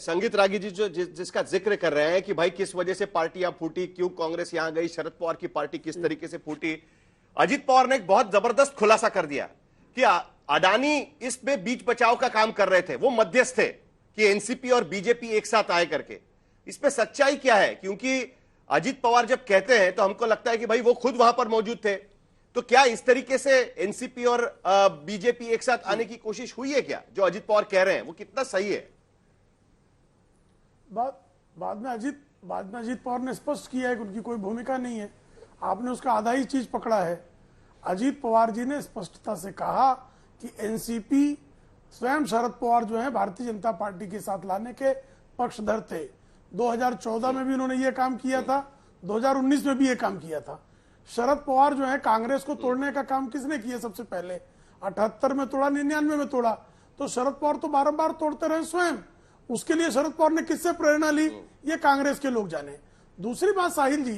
संगीत रागी जी जो जिसका जिक्र कर रहे हैं कि भाई किस वजह से पार्टियां फूटी, क्यों कांग्रेस यहां गई, शरद पवार की पार्टी किस तरीके से फूटी। अजीत पवार ने एक बहुत जबरदस्त खुलासा कर दिया कि अडानी इसमें बीच बचाव का काम कर रहे थे, वो मध्यस्थ थे कि एनसीपी और बीजेपी एक साथ आए करके। इसमें सच्चाई क्या है? क्योंकि अजीत पवार जब कहते हैं तो हमको लगता है कि भाई वो खुद वहां पर मौजूद थे, तो क्या इस तरीके से एनसीपी और बीजेपी एक साथ आने की कोशिश हुई है क्या? जो अजीत पवार कह रहे हैं वो कितना सही है? बाद में अजीत पवार ने स्पष्ट किया है कि उनकी कोई भूमिका नहीं है। आपने उसका आधा ही चीज पकड़ा है। अजीत पवार जी ने स्पष्टता से कहा कि एनसीपी स्वयं शरद पवार जो है भारतीय जनता पार्टी के साथ लाने के पक्षधर थे। 2014 में भी उन्होंने ये काम किया था, 2019 में भी ये काम किया था। शरद पवार जो है कांग्रेस को तोड़ने का काम किसने किया? सबसे पहले 78 में तोड़ा, 99 में तोड़ा। तो शरद पवार तो बारंबार तोड़ते रहे स्वयं। उसके लिए शरद पवार ने किससे प्रेरणा ली, ये कांग्रेस के लोग जाने। दूसरी बात साहिल जी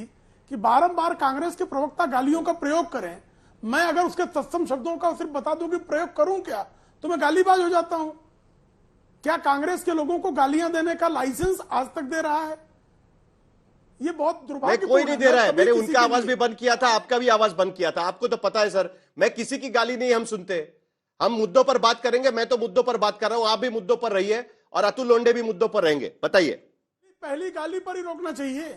कि बारंबार कांग्रेस के प्रवक्ता गालियों का प्रयोग करें, मैं अगर उसके तत्सम शब्दों का सिर्फ बता दूं कि प्रयोग करूं क्या, तो मैं गालीबाज हो जाता हूं। क्या कांग्रेस के लोगों को गालियां देने का लाइसेंस आज तक दे रहा है? ये बहुत दुर्भाग्यपूर्ण। कोई नहीं दे रहा है। मैंने उनका आवाज भी बंद किया था, आपका भी आवाज बंद किया था। आपको तो पता है सर, मैं किसी की गाली नहीं हम सुनते। हम मुद्दों पर बात करेंगे। मैं तो मुद्दों पर बात कर रहा हूं, आप भी मुद्दों पर रहिए और अतुल लोंडे भी मुद्दों पर रहेंगे। बताइए। पहली गाली पर ही रोकना चाहिए,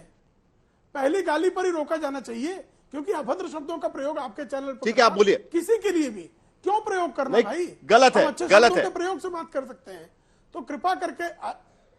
पहली गाली पर ही रोका जाना चाहिए, क्योंकि अभद्र शब्दों का प्रयोग आपके चैनल पर, ठीक है, आप बोलिए। किसी के लिए भी क्यों प्रयोग करना भाई? गलत है, अच्छे गलत शब्दों है। के प्रयोग से बात कर सकते हैं। तो कृपा करके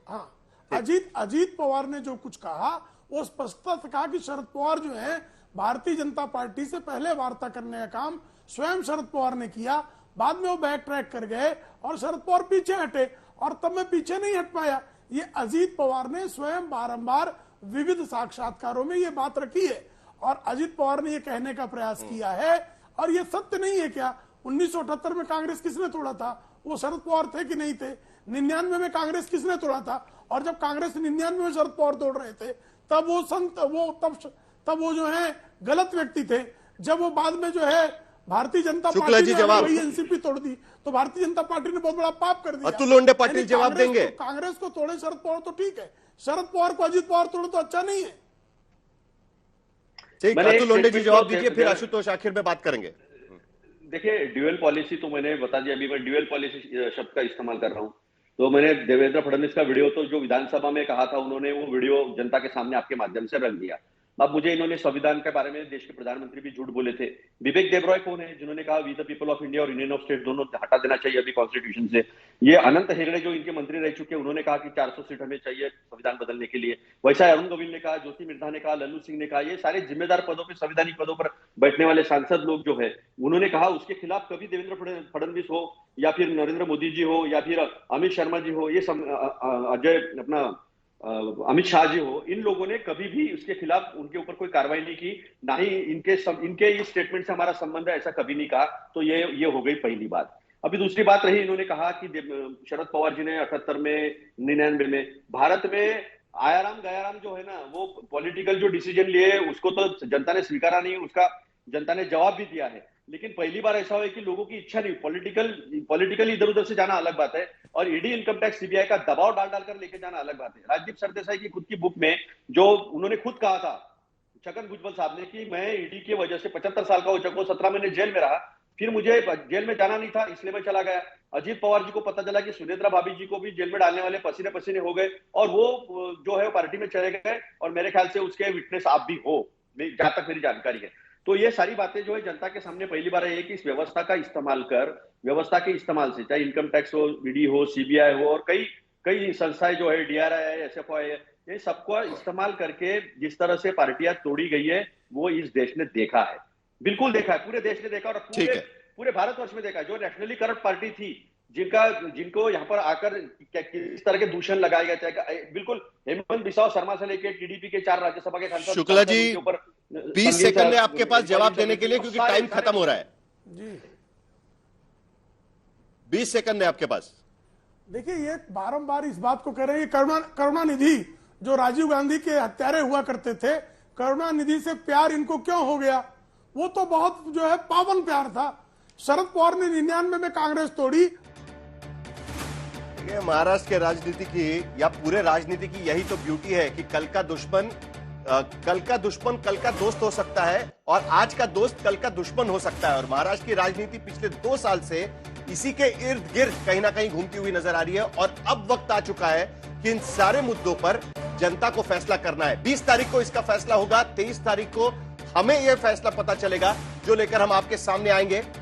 हाँ, अजीत पवार ने जो कुछ कहा वो स्पष्टता से कहा कि शरद पवार जो है भारतीय जनता पार्टी से पहले वार्ता करने का काम स्वयं शरद पवार ने किया। बाद में वो बैक ट्रैक कर गए और शरद पवार पीछे हटे, और तब मैं पीछे नहीं हट पाया। ये अजीत पवार ने स्वयं बारंबार विविध साक्षात्कारों में ये बात रखी है और अजीत पवार ने ये कहने का प्रयास किया है। और ये सत्य नहीं है क्या? 1978 में कांग्रेस किसने तोड़ा था? वो शरद पवार थे कि नहीं थे? 99 में कांग्रेस किसने तोड़ा था? और जब कांग्रेस 99 में शरद पवार तोड़ रहे थे तब वो जो है गलत व्यक्ति थे। जब वो बाद में जो है भारतीय जनता पार्टी ने वही एनसीपी तोड़ दी तो भारतीय जनता पार्टी ने बहुत बड़ा पाप कर दिया। अतुल लोंडे पाटिल जवाब देंगे। कांग्रेस को तोड़े शरद पवार तो ठीक है, शरद पवार को अजीत पवार तोड़े तो अच्छा नहीं है। ठीक, अतुल लोंडे जी जवाब दीजिए, फिर आशुतोष आखिर में बात करेंगे। देखिए, ड्यूअल पॉलिसी तो मैंने बता दिया। अभी मैं ड्यूअल पॉलिसी शब्द का इस्तेमाल कर रहा हूं। तो मैंने देवेंद्र फडणवीस का वीडियो तो जो विधानसभा में कहा था, उन्होंने वो वीडियो जनता के सामने आपके माध्यम से रख दिया। अब मुझे इन्होंने संविधान के बारे में देश के प्रधानमंत्री भी झूठ बोले थे। विवेक देबरॉय कौन है जिन्होंने कहा we the people of India और यूनियन ऑफ स्टेट दोनों हटा देना चाहिए अभी कॉन्स्टिट्यूशन से? ये अनंत हेगड़े जो इनके मंत्री रह चुके हैं, उन्होंने कहा कि 400 सीट हमें चाहिए संविधान बदलने के लिए। वैसा अरुण गोविल ने कहा, ज्योति मिर्धा ने कहा, लल्लू सिंह ने कहा। ये सारे जिम्मेदार पदों पर, संवैधानिक पदों पर बैठने वाले सांसद लोग जो है, उन्होंने कहा उसके खिलाफ कभी देवेंद्र फडणवीस हो या फिर नरेंद्र मोदी जी हो या फिर अमित शर्मा जी हो, ये अमित शाह जी हो, इन लोगों ने कभी भी उसके खिलाफ उनके ऊपर कोई कार्रवाई नहीं की, ना ही इनके इस स्टेटमेंट से हमारा संबंध है, ऐसा कभी नहीं कहा। तो ये हो गई पहली बात। अभी दूसरी बात रही, इन्होंने कहा कि शरद पवार जी ने 78 में, 99 में भारत में आयाराम गयाराम जो है ना, वो पॉलिटिकल जो डिसीजन लिए उसको तो जनता ने स्वीकारा नहीं, उसका जनता ने जवाब भी दिया है। लेकिन पहली बार ऐसा हुआ कि लोगों की इच्छा नहीं, पॉलिटिकल इधर उधर से जाना अलग बात है, और ईडी, इनकम टैक्स, सीबीआई का दबाव डालकर लेके जाना अलग बात है। राजदीप सरदेसाई की खुद की बुक में जो उन्होंने खुद कहा था, छगन भुजबल साहब ने, कि मैं ईडी की वजह से 75 साल का हो चुका हूं, 17 महीने जेल में रहा, फिर मुझे जेल में जाना नहीं था इसलिए मैं चला गया। अजीत पवार जी को पता चला कि सुनेत्रा भाभी जी को भी जेल में डालने वाले पसीने पसीने हो गए और वो जो है पार्टी में चले गए, और मेरे ख्याल से उसके विटनेस आप भी हो, जहां तक मेरी जानकारी है। तो ये सारी बातें जो है जनता के सामने पहली बार है कि इस व्यवस्था का इस्तेमाल कर, व्यवस्था के इस्तेमाल से, चाहे इनकम टैक्स हो, ईडी हो, सीबीआई हो, और कई संस्थाएं जो है, डीआरआई है, एसएफआई है, ये सबको इस्तेमाल करके जिस तरह से पार्टियां तोड़ी गई है वो इस देश ने देखा है, बिल्कुल देखा है, पूरे देश ने देखा, और पूरे भारतवर्ष में देखा है। जो नेशनली करप्ट पार्टी थी, जिनको यहाँ पर आकर किस तरह के दूषण लगाए गए, चाहे बिल्कुल हेमंत बिस्वा शर्मा से लेकर टीडीपी के 4 राज्यसभा के सांसद, शुक्ला जी 20 सेकंड है आपके पास जवाब देने के लिए, क्योंकि टाइम खत्म हो रहा है जी। 20 सेकंड है आपके पास। देखिए, ये बारंबार इस बात को कह रहे हैं, करुणानिधि जो राजीव गांधी के हत्यारे हुआ करते थे, करुणानिधि से प्यार इनको क्यों हो गया? वो तो बहुत जो है पावन प्यार था। शरद पवार ने 99 में कांग्रेस तोड़ी, देखिए, महाराष्ट्र के राजनीति की या पूरे राजनीति की यही तो ब्यूटी है कि कल का दुश्मन कल का दोस्त हो सकता है और आज का दोस्त कल का दुश्मन हो सकता है। और महाराष्ट्र की राजनीति पिछले 2 साल से इसी के इर्द गिर्द कहीं ना कहीं घूमती हुई नजर आ रही है और अब वक्त आ चुका है कि इन सारे मुद्दों पर जनता को फैसला करना है। 20 तारीख को इसका फैसला होगा, 23 तारीख को हमें यह फैसला पता चलेगा जो लेकर हम आपके सामने आएंगे।